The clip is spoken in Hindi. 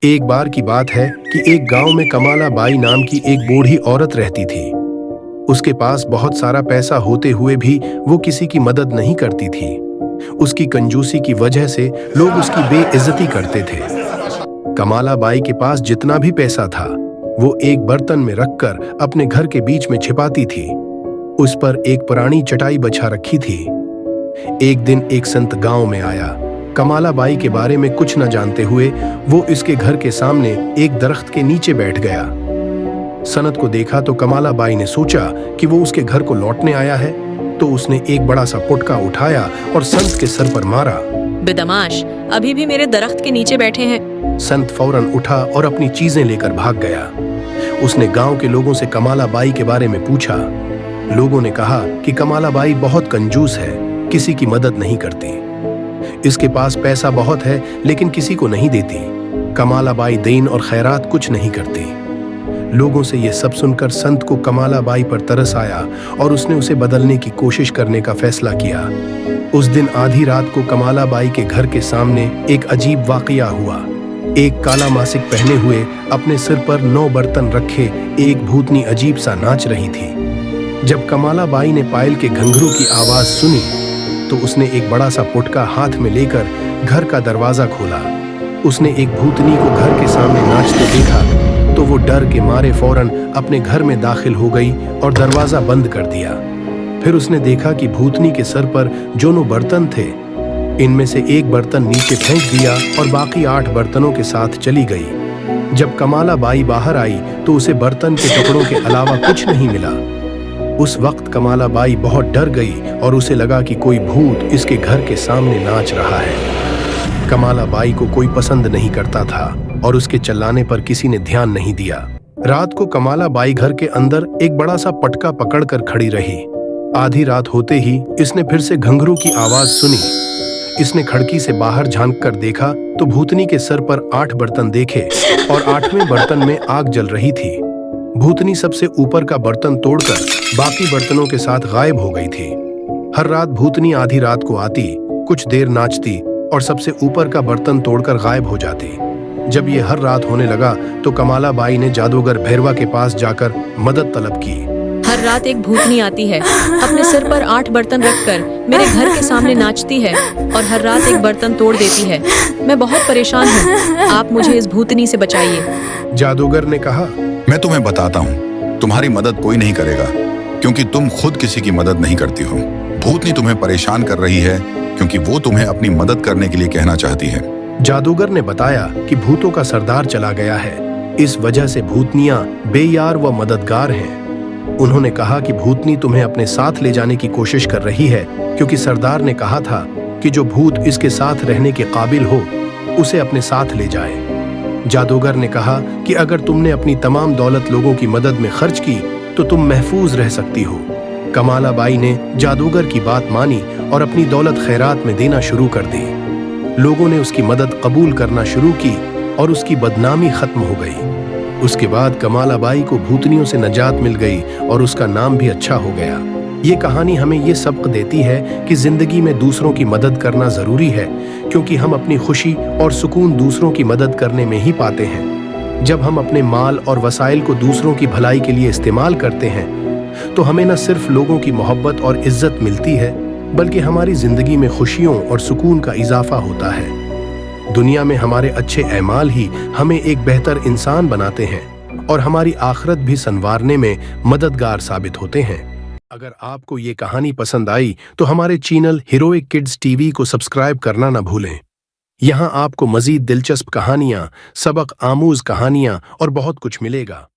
एक बार की बात है कि एक गांव में कमाला बाई नाम की एक बूढ़ी औरत रहती थी। उसके पास बहुत सारा पैसा होते हुए भी वो किसी की मदद नहीं करती थी। उसकी कंजूसी की वजह से लोग उसकी बेइज्जती करते थे। कमाला बाई के पास जितना भी पैसा था वो एक बर्तन में रखकर अपने घर के बीच में छिपाती थी। उस पर एक पुरानी चटाई बिछा रखी थी। एक दिन एक संत गांव में आया। कमाला बाई के बारे में कुछ न जानते हुए वो इसके घर के सामने एक दरख्त के नीचे बैठ गया। सनत को देखा तो कमाला बाई ने सोचा कि वो उसके घर को लौटने आया है, तो उसने एक बड़ा सा पुटका उठाया और संत के सर पर मारा। बेदमाश, अभी भी मेरे दरख्त के नीचे बैठे हैं। संत फौरन उठा और अपनी चीजें लेकर भाग गया। उसने गांव के लोगों से कमाला बाई के बारे में पूछा। लोगों ने कहा कि कमाला बाई बहुत कंजूस है, किसी की मदद नहीं करती। इसके पास पैसा बहुत है लेकिन किसी को नहीं देती। कमाला बाई देन और खैरात कुछ नहीं करती। लोगों से यह सब सुनकर संत को कमाला बाई पर तरस आया और उसने उसे बदलने की कोशिश करने का फैसला किया। उस दिन आधी रात को कमाला बाई के घर के सामने एक अजीब वाकया हुआ। एक काला मासिक पहने हुए अपने सिर पर 9 बर्तन रखे एक भूतनी अजीब सा नाच रही थी। जब कमाला बाई ने पायल के घंघरू की आवाज सुनी तो उसने एक बड़ा सा पुटका हाथ में लेकर घर का दरवाजा खोला। उसने एक भूतनी को घर के सामने नाचते देखा तो वो डर के मारे फौरन अपने घर में दाखिल हो गई और दरवाजा बंद कर दिया। फिर उसने देखा कि भूतनी के सर पर जो 9 बर्तन थे, इनमें से एक बर्तन नीचे फेंक दिया और बाकी 8 बर्तनों के साथ चली गई। जब कमाला बाई बाहर आई तो उसे बर्तन के टुकड़ों के अलावा कुछ नहीं मिला। उस वक्त कमाला बाई बहुत डर गई और उसे लगा कि कोई भूत इसके घर के सामने नाच रहा है। कमाला बाई को कोई पसंद नहीं करता था और उसके चिल्लाने पर किसी ने ध्यान नहीं दिया। रात को कमाला बाई घर के अंदर एक बड़ा सा पटका पकड़कर खड़ी रही। आधी रात होते ही इसने फिर से घंघरू की आवाज सुनी। इसने खिड़की से बाहर झांक कर देखा तो भूतनी के सर पर 8 बर्तन देखे और 8वें बर्तन में आग जल रही थी। भूतनी सबसे ऊपर का बर्तन तोड़कर बाकी बर्तनों के साथ गायब हो गई थी। हर रात भूतनी आधी रात को आती, कुछ देर नाचती और सबसे ऊपर का बर्तन तोड़कर गायब हो जाती। जब ये हर रात होने लगा तो कमाला बाई ने जादूगर भैरवा के पास जाकर मदद तलब की। हर रात एक भूतनी आती है, अपने सिर पर 8 बर्तन रखकर मेरे घर के सामने नाचती है और हर रात एक बर्तन तोड़ देती है। मैं बहुत परेशान हूँ, आप मुझे इस भूतनी से बचाइए। जादूगर ने कहा, मैं तुम्हें बताता हूँ, तुम्हारी मदद कोई नहीं करेगा क्योंकि तुम खुद किसी की मदद नहीं करती हो। भूतनी तुम्हें परेशान कर रही है क्योंकि वो तुम्हें अपनी मदद करने के लिए कहना चाहती है। जादूगर ने बताया कि भूतों का सरदार चला गया है, इस वजह से भूतनियां बेयार व मददगार हैं। उन्होंने कहा कि भूतनी तुम्हें अपने साथ ले जाने की कोशिश कर रही है क्योंकि सरदार ने कहा था कि जो भूत इसके साथ रहने के काबिल हो उसे अपने साथ ले जाए। जादूगर ने कहा कि अगर तुमने अपनी तमाम दौलत लोगों की मदद में खर्च की तो तुम महफूज रह सकती हो। कमाला बाई ने जादूगर की बात मानी और अपनी दौलत खैरात में देना शुरू कर दी। लोगों ने उसकी मदद कबूल करना शुरू की और उसकी बदनामी खत्म हो गई। उसके बाद कमाला बाई को भूतनियों से नजात मिल गई और उसका नाम भी अच्छा हो गया। ये कहानी हमें ये सबक देती है कि जिंदगी में दूसरों की मदद करना जरूरी है क्योंकि हम अपनी खुशी और सुकून दूसरों की मदद करने में ही पाते हैं। जब हम अपने माल और वसाइल को दूसरों की भलाई के लिए इस्तेमाल करते हैं तो हमें न सिर्फ लोगों की मोहब्बत और इज्जत मिलती है बल्कि हमारी जिंदगी में खुशियों और सुकून का इजाफा होता है। दुनिया में हमारे अच्छे एमाल ही हमें एक बेहतर इंसान बनाते हैं और हमारी आखिरत भी संवारने में मददगार साबित होते हैं। अगर आपको ये कहानी पसंद आई तो हमारे चैनल हीरोइक किड्स टीवी को सब्सक्राइब करना न भूलें। यहाँ आपको मजीद दिलचस्प कहानियाँ, सबक आमूज कहानियाँ और बहुत कुछ मिलेगा।